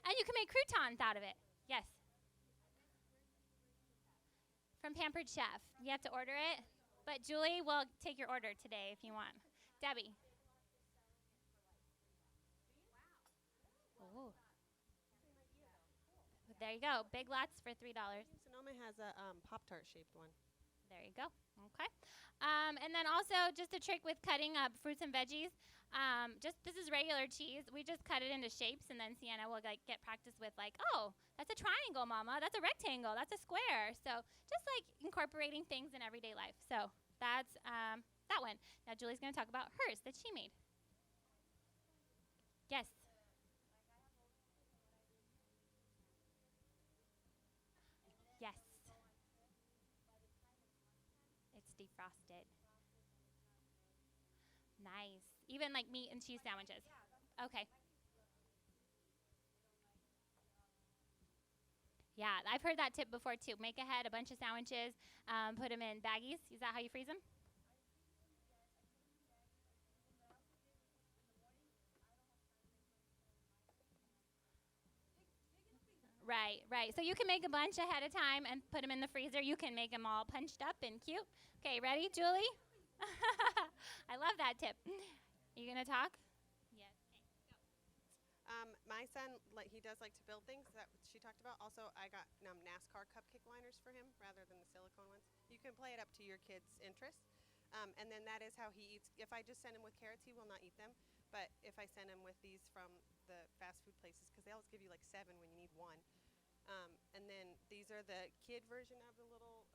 And you can make croutons out of it. Yes. From Pampered Chef. You have to order it. But Julie will take your order today if you want. Debbie. Wow. Oh. There you go. Big lots for $3. Sonoma has a Pop-Tart shaped one. There you go. Okay. And then also just a trick with cutting up fruits and veggies. This is regular cheese. We just cut it into shapes, and then Sienna will like get practice with like, oh, that's a triangle, Mama. That's a rectangle. That's a square. So just like incorporating things in everyday life. So that's that one. Now Julie's going to talk about hers that she made. Yes. Yes. It's defrosted. Nice. Even like meat and cheese sandwiches. Okay. Yeah, I've heard that tip before too. Make ahead a bunch of sandwiches, put them in baggies. Is that how you freeze them? Right, right. So you can make a bunch ahead of time and put them in the freezer. You can make them all punched up and cute. Okay, ready, Julie? I love that tip. You going to talk? Yes. My son, he does like to build things that she talked about. Also, I got NASCAR cupcake liners for him rather than the silicone ones. You can play it up to your kid's interest. And then that is how he eats. If I just send him with carrots, he will not eat them. But if I send him with these from the fast food places, because they always give you like 7 when you need 1. And then these are the kid version of the little,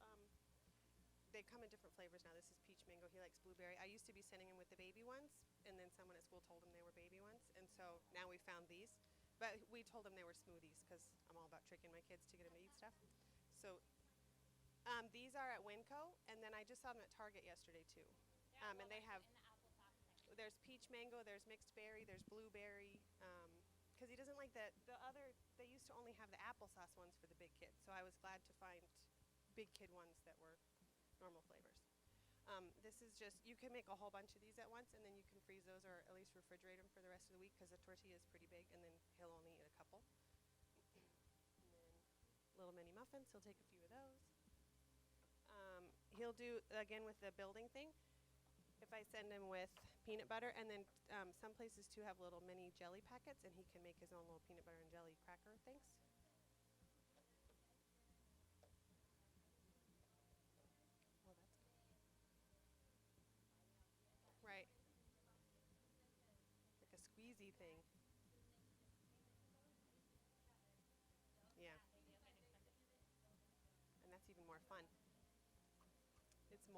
they come in different flavors now. This is peach mango. He likes blueberry. I used to be sending him with the baby ones, and then someone at school told him they were baby ones. And so now we found these. But we told him they were smoothies because I'm all about tricking my kids to get them to eat stuff. So these are at Winco, and then I just saw them at Target yesterday too. And they have, there's peach mango, there's mixed berry, there's blueberry. Because he doesn't like the other, they used to only have the applesauce ones for the big kids. So I was glad to find big kid ones that were normal flavors. This is just, you can make a whole bunch of these at once, and then you can freeze those or at least refrigerate them for the rest of the week because the tortilla is pretty big, and then he'll only eat a couple. And then little mini muffins, he'll take a few of those. He'll do, again with the building thing, if I send him with peanut butter, and then some places too have little mini jelly packets, and he can make his own little peanut butter and jelly cracker things.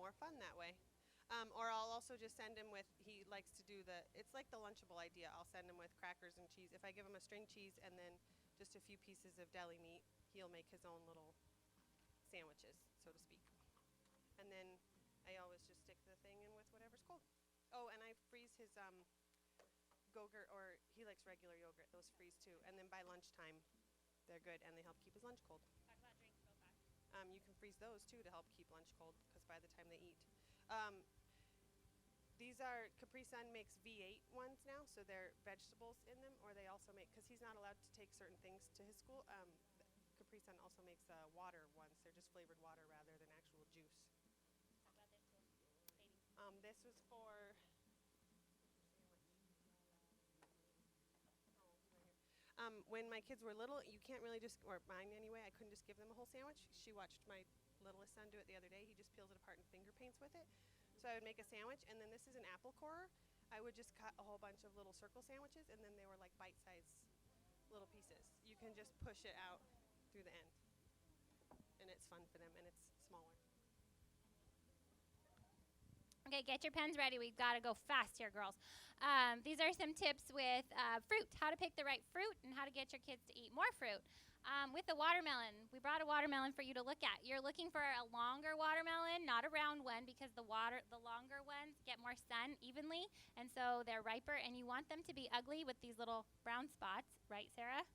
more fun that way. Or I'll also just send him with, he likes to do it's like the Lunchable idea. I'll send him with crackers and cheese. If I give him a string cheese and then just a few pieces of deli meat, he'll make his own little sandwiches, so to speak. And then I always just stick the thing in with whatever's cold. Oh, and I freeze his Go-Gurt, or he likes regular yogurt. Those freeze too. And then by lunchtime, they're good, and they help keep his lunch cold. Talk about drinks real fast. You can freeze those too to help keep lunch cold, because by the time they eat. These are, Capri Sun makes V8 ones now, so they're vegetables in them, or they also make, because he's not allowed to take certain things to his school, Capri Sun also makes water ones. They're just flavored water rather than actual juice. Talk about this too. Katie. This was for when my kids were little, you can't really just, or mine anyway, I couldn't just give them a whole sandwich. She watched my littlest son do it the other day. He just peels it apart and finger paints with it. So I would make a sandwich, and then this is an apple corer. I would just cut a whole bunch of little circle sandwiches, and then they were like bite-sized little pieces. You can just push it out through the end, and it's fun for them, and it's smaller. Okay, get your pens ready. We've got to go fast here, girls. These are some tips with fruit, how to pick the right fruit and how to get your kids to eat more fruit. With the watermelon, we brought a watermelon for you to look at. You're looking for a longer watermelon, not a round one, because the longer ones get more sun evenly, and so they're riper, and you want them to be ugly with these little brown spots, right, Sarah?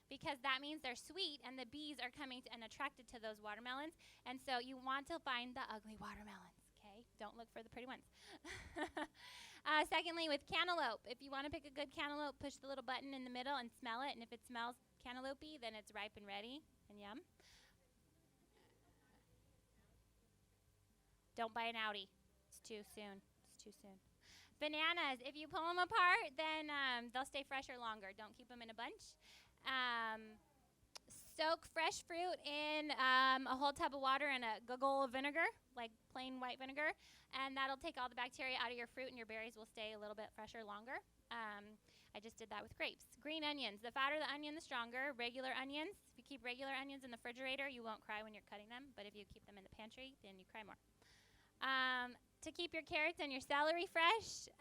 Because that means they're sweet, and the bees are coming and attracted to those watermelons, and so you want to find the ugly watermelons. Okay, don't look for the pretty ones. Secondly, with cantaloupe, if you want to pick a good cantaloupe, push the little button in the middle and smell it, and if it smells cantaloupe-y, then it's ripe and ready and yum. Don't buy an Audi. It's too soon. It's too soon. Bananas, if you pull them apart, then they'll stay fresher longer. Don't keep them in a bunch. Soak fresh fruit in a whole tub of water and a guggle of vinegar, like plain white vinegar, and that'll take all the bacteria out of your fruit, and your berries will stay a little bit fresher longer. I just did that with grapes. Green onions. The fatter the onion, the stronger. Regular onions. If you keep regular onions in the refrigerator, you won't cry when you're cutting them, but if you keep them in the pantry, then you cry more. To keep your carrots and your celery fresh,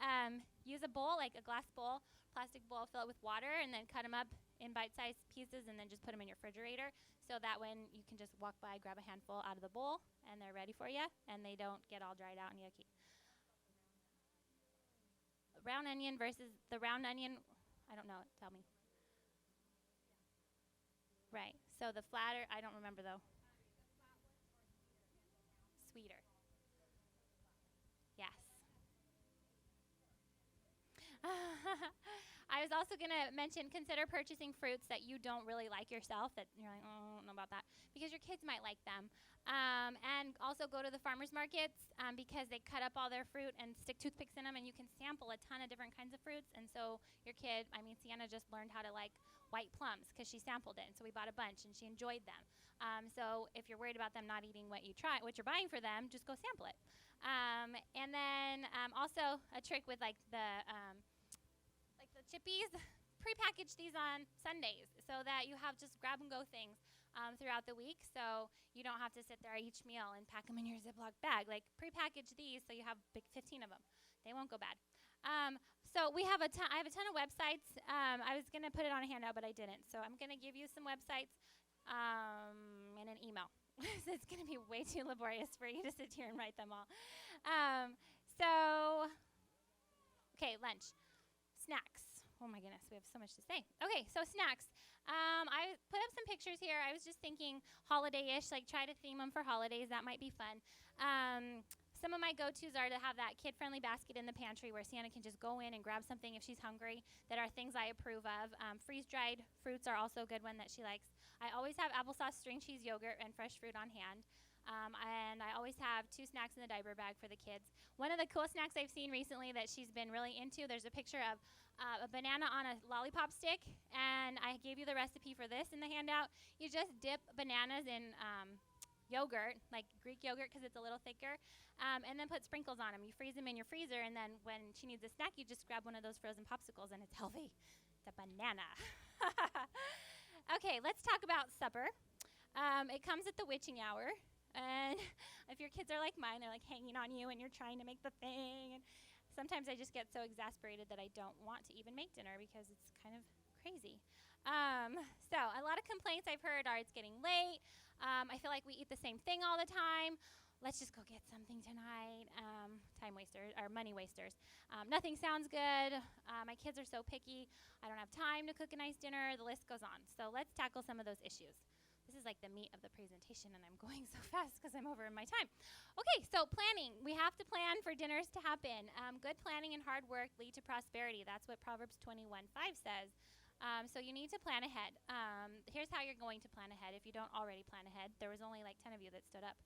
use a bowl, like a glass bowl, plastic bowl, fill it with water, and then cut them up in bite-sized pieces, and then just put them in your refrigerator, so that when you can just walk by, grab a handful out of the bowl, and they're ready for you, and they don't get all dried out and yucky. Round onion versus the round onion, I don't know, tell me. Right, so the flatter, I don't remember though. Sweeter. Yes. I was also going to mention, consider purchasing fruits that you don't really like yourself, that you're like, oh, I don't know about that, because your kids might like them. And also go to the farmers markets because they cut up all their fruit and stick toothpicks in them, and you can sample a ton of different kinds of fruits. And so your kid, Sienna just learned how to like white plums because she sampled it, and so we bought a bunch, and she enjoyed them. So if you're worried about them not eating what you're buying for them, just go sample it. And then also a trick with like the chippies, prepackage these on Sundays so that you have just grab and go things throughout the week, so you don't have to sit there each meal and pack them in your Ziploc bag. Like prepackage these so you have 15 of them. They won't go bad. So I have a ton of websites. I was going to put it on a handout, but I didn't. So I'm going to give you some websites in an email. So it's going to be way too laborious for you to sit here and write them all. Okay, lunch. Snacks. Oh my goodness, we have so much to say. Okay, so snacks. I put up some pictures here. I was just thinking holiday-ish, like try to theme them for holidays. That might be fun. Some of my go-tos are to have that kid-friendly basket in the pantry where Sienna can just go in and grab something if she's hungry that are things I approve of. Freeze-dried fruits are also a good one that she likes. I always have applesauce, string cheese, yogurt, and fresh fruit on hand. And I always have 2 snacks in the diaper bag for the kids. One of the cool snacks I've seen recently that she's been really into, there's a picture of a banana on a lollipop stick, and I gave you the recipe for this in the handout. You just dip bananas in yogurt, like Greek yogurt because it's a little thicker, and then put sprinkles on them. You freeze them in your freezer, and then when she needs a snack, you just grab one of those frozen popsicles, and it's healthy. It's a banana. Okay, let's talk about supper. It comes at the witching hour. And if your kids are like mine, they're like hanging on you and you're trying to make the thing. And sometimes I just get so exasperated that I don't want to even make dinner because it's kind of crazy. So a lot of complaints I've heard are it's getting late. I feel like we eat the same thing all the time. Let's just go get something tonight. Time wasters or money wasters. Nothing sounds good. My kids are so picky. I don't have time to cook a nice dinner. The list goes on. So let's tackle some of those issues. This is like the meat of the presentation, and I'm going so fast because I'm over in my time. Okay, so planning. We have to plan for dinners to happen. Good planning and hard work lead to prosperity. That's what Proverbs 21:5 says. So you need to plan ahead. Here's how you're going to plan ahead if you don't already plan ahead. There was only like 10 of you that stood up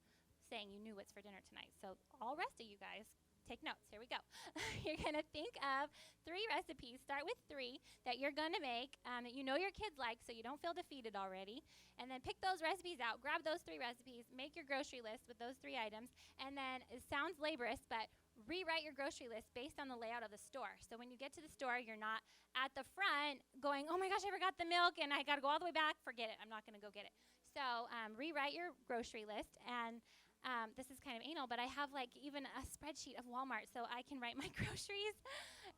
saying you knew what's for dinner tonight. So all rest of you guys, take notes. Here we go. You're going to think of 3 recipes. Start with 3 that you're going to make that you know your kids like so you don't feel defeated already. And then pick those recipes out. Grab those 3 recipes. Make your grocery list with those 3 items. And then it sounds laborious, but rewrite your grocery list based on the layout of the store. So when you get to the store, you're not at the front going, oh my gosh, I forgot the milk and I got to go all the way back. Forget it. I'm not going to go get it. So rewrite your grocery list. And this is kind of anal, but I have like even a spreadsheet of Walmart so I can write my groceries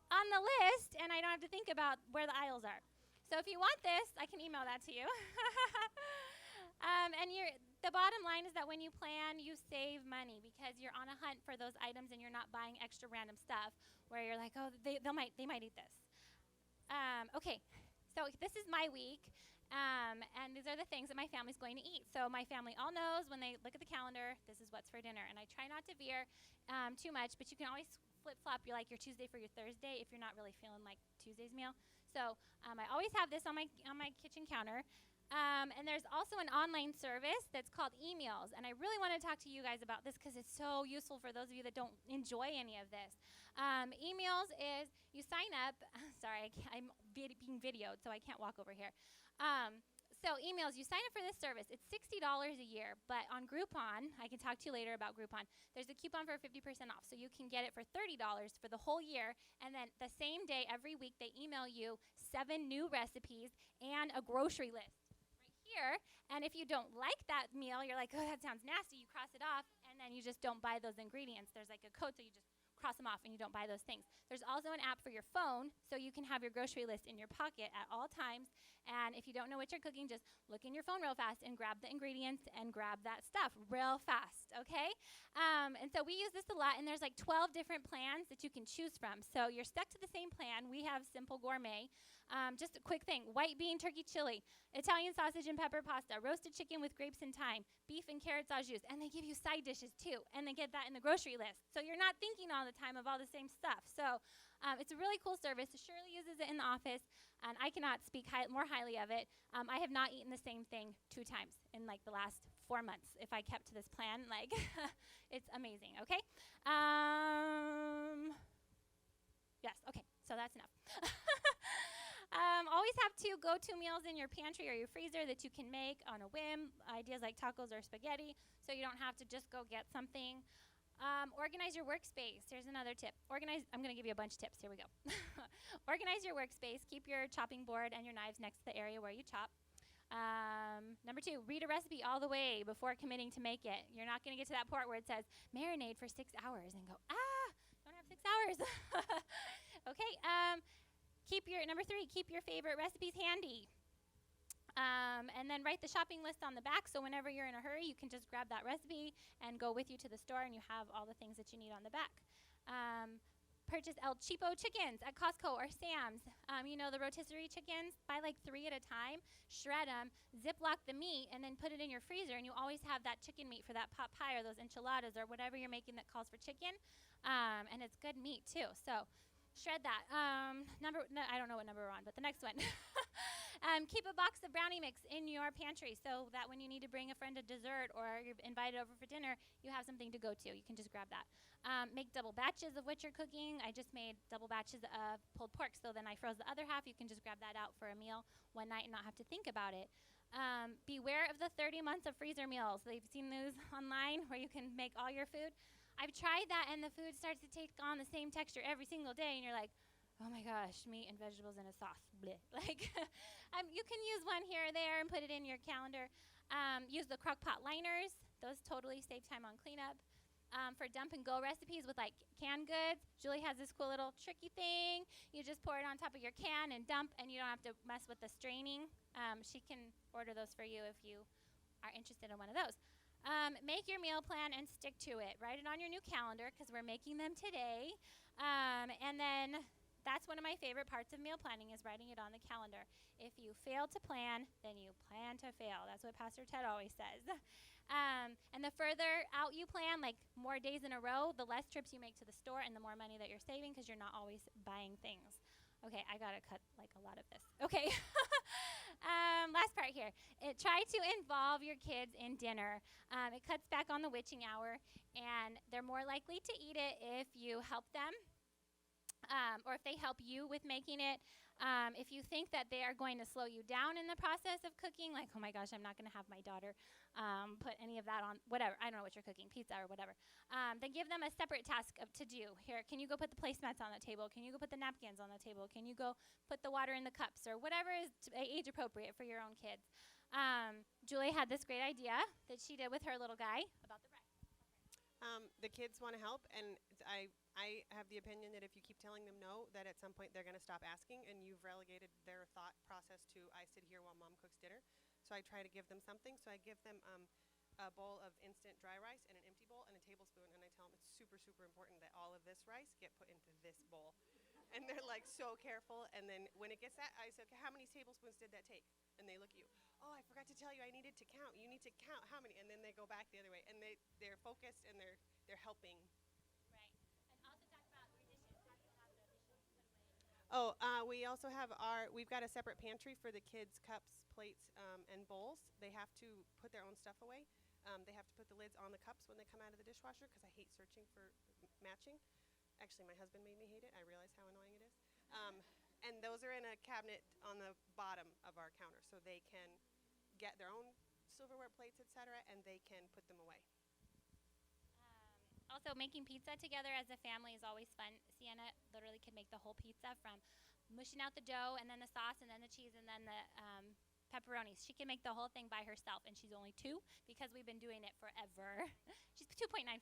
on the list and I don't have to think about where the aisles are. So if you want this, I can email that to you. And the bottom line is that when you plan, you save money because you're on a hunt for those items and you're not buying extra random stuff where you're like, oh, they might eat this. Okay, so this is my week. And these are the things that my family's going to eat. So my family all knows when they look at the calendar, this is what's for dinner. And I try not to veer too much, but you can always flip-flop your Tuesday for your Thursday if you're not really feeling like Tuesday's meal. So I always have this on my kitchen counter. And there's also an online service that's called eMeals. And I really want to talk to you guys about this because it's so useful for those of you that don't enjoy any of this. eMeals is you sign up. Sorry, I'm being videoed, so I can't walk over here. So eMeals, you sign up for this service. It's $60 a year, but on Groupon, I can talk to you later about Groupon, there's a coupon for 50% off. So you can get it for $30 for the whole year, and then the same day every week they email you 7 new recipes and a grocery list right here. And if you don't like that meal, you're like, oh, that sounds nasty. You cross it off, and then you just don't buy those ingredients. There's like a code, so you just cross them off and you don't buy those things. There's also an app for your phone so you can have your grocery list in your pocket at all times. And if you don't know what you're cooking, just look in your phone real fast and grab the ingredients and grab that stuff real fast, okay? And so we use this a lot, and there's like 12 different plans that you can choose from. So you're stuck to the same plan. We have Simple Gourmet. Just a quick thing, white bean turkey chili, Italian sausage and pepper pasta, roasted chicken with grapes and thyme, beef and carrot au jus, and they give you side dishes too, and they get that in the grocery list. So you're not thinking all the time of all the same stuff. So it's a really cool service. Shirley uses it in the office, and I cannot speak more highly of it. I have not eaten the same thing 2 times in like the last 4 months if I kept to this plan. Like, it's amazing, okay? Yes, okay, so that's enough. Always have 2 go-to meals in your pantry or your freezer that you can make on a whim, ideas like tacos or spaghetti, so you don't have to just go get something. Organize your workspace. Here's another tip. I'm going to give you a bunch of tips. Here we go. Organize your workspace. Keep your chopping board and your knives next to the area where you chop. Number 2, read a recipe all the way before committing to make it. You're not going to get to that part where it says marinade for 6 hours and go, don't have 6 hours. Okay. Number 3, keep your favorite recipes handy. And then write the shopping list on the back so whenever you're in a hurry, you can just grab that recipe and go with you to the store and you have all the things that you need on the back. Purchase El Cheapo chickens at Costco or Sam's. The rotisserie chickens, buy like 3 at a time, shred them, Ziploc the meat, and then put it in your freezer, and you always have that chicken meat for that pot pie or those enchiladas or whatever you're making that calls for chicken. And it's good meat too. So shred that. I don't know what number we're on, but the next one. Keep a box of brownie mix in your pantry so that when you need to bring a friend a dessert or you're invited over for dinner, you have something to go to. You can just grab that. Make double batches of what you're cooking. I just made double batches of pulled pork, so then I froze the other half. You can just grab that out for a meal one night and not have to think about it. Beware of the 30 months of freezer meals. They've seen those online where you can make all your food. I've tried that, and the food starts to take on the same texture every single day, and you're like, oh my gosh, meat and vegetables in a sauce. Bleh. Like, you can use one here or there and put it in your calendar. Use the crock pot liners. Those totally save time on cleanup. For dump and go recipes with like canned goods, Julie has this cool little tricky thing. You just pour it on top of your can and dump, and you don't have to mess with the straining. She can order those for you if you are interested in one of those. Make your meal plan and stick to it. Write it on your new calendar because we're making them today. And then that's one of my favorite parts of meal planning is writing it on the calendar. If you fail to plan, then you plan to fail. That's what Pastor Ted always says. And the further out you plan, like more days in a row, the less trips you make to the store and the more money that you're saving because you're not always buying things. Okay, I got to cut like a lot of this. Okay. Last part here. Try to involve your kids in dinner. It cuts back on the witching hour, and they're more likely to eat it if you help them or if they help you with making it. If you think that they are going to slow you down in the process of cooking, like, oh my gosh, I'm not going to have my daughter put any of that on, whatever, I don't know what you're cooking, pizza or whatever, then give them a separate task to do. Here, can you go put the placemats on the table? Can you go put the napkins on the table? Can you go put the water in the cups or whatever is age appropriate for your own kids? Julie had this great idea that she did with her little guy about the rice. The kids want to help, and I have the opinion that if you keep telling them no, that at some point they're going to stop asking, and you've relegated their thought process to, I sit here while mom cooks dinner. So I try to give them something. So I give them a bowl of instant dry rice and an empty bowl and a tablespoon, and I tell them it's super, super important that all of this rice get put into this bowl. And they're like so careful, and then when it gets that, I say, okay, how many tablespoons did that take? And they look at you, oh, I forgot to tell you, I needed to count. You need to count how many, and then they go back the other way, and they're focused and they're helping. Right. And also talk about your dishes. How do you have the dishes put away? Oh, we also have we've got a separate pantry for the kids' cups, plates, and bowls. They have to put their own stuff away. They have to put the lids on the cups when they come out of the dishwasher because I hate searching for matching. Actually, my husband made me hate it. I realize how annoying it is. And those are in a cabinet on the bottom of our counter, so they can get their own silverware, plates, etc., and they can put them away. Also, making pizza together as a family is always fun. Sienna literally could make the whole pizza from mushing out the dough and then the sauce and then the cheese and then the pepperonis. She can make the whole thing by herself, and she's only 2 because we've been doing it forever. She's 2.95.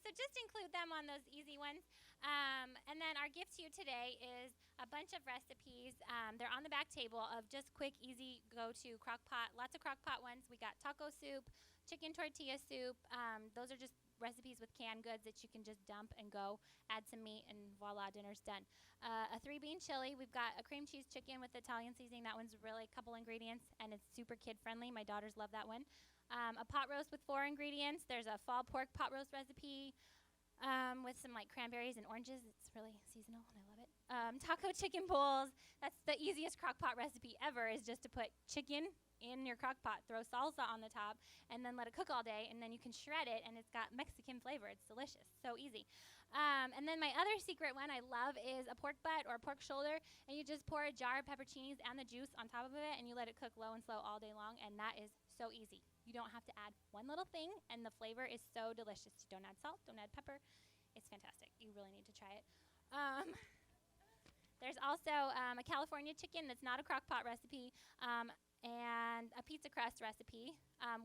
So just include them on those easy ones. And then our gift to you today is a bunch of recipes. They're on the back table of just quick, easy, go-to crock pot. Lots of crock pot ones. We got taco soup, chicken tortilla soup. Those are just recipes with canned goods that you can just dump and go, add some meat, and voila, dinner's done. A 3-bean chili. We've got a cream cheese chicken with Italian seasoning. That one's really a couple ingredients, and it's super kid-friendly. My daughters love that one. A pot roast with 4 ingredients. There's a fall pork pot roast recipe with some like cranberries and oranges. It's really seasonal, and I love it. Taco chicken bowls. That's the easiest crock pot recipe ever, is just to put chicken in your crock pot, throw salsa on the top, and then let it cook all day, and then you can shred it, and it's got Mexican flavor. It's delicious. So easy. And then my other secret one I love is a pork butt or a pork shoulder, and you just pour a jar of pepperoncinis and the juice on top of it, and you let it cook low and slow all day long, and that is so easy. You don't have to add one little thing, and the flavor is so delicious. You don't add salt, don't add pepper. It's fantastic. You really need to try it. There's also a California chicken that's not a crock pot recipe, and a pizza crust recipe.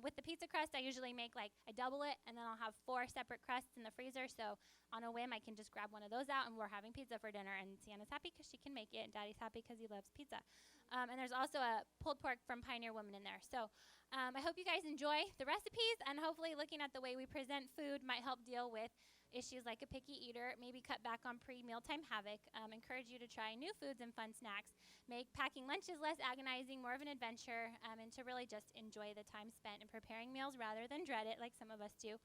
With the pizza crust, I usually make I double it, and then I'll have 4 separate crusts in the freezer. So on a whim, I can just grab one of those out, and we're having pizza for dinner. And Sienna's happy because she can make it, and Daddy's happy because he loves pizza. And there's also a pulled pork from Pioneer Woman in there. So I hope you guys enjoy the recipes, and hopefully looking at the way we present food might help deal with issues like a picky eater, maybe cut back on pre-mealtime havoc, encourage you to try new foods and fun snacks, make packing lunches less agonizing, more of an adventure, and to really just enjoy the time spent in preparing meals rather than dread it like some of us do.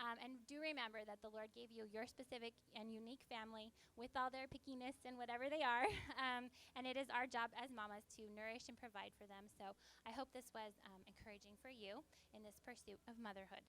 And do remember that the Lord gave you your specific and unique family with all their pickiness and whatever they are, and it is our job as mamas to nourish and provide for them. So I hope this was encouraging for you in this pursuit of motherhood.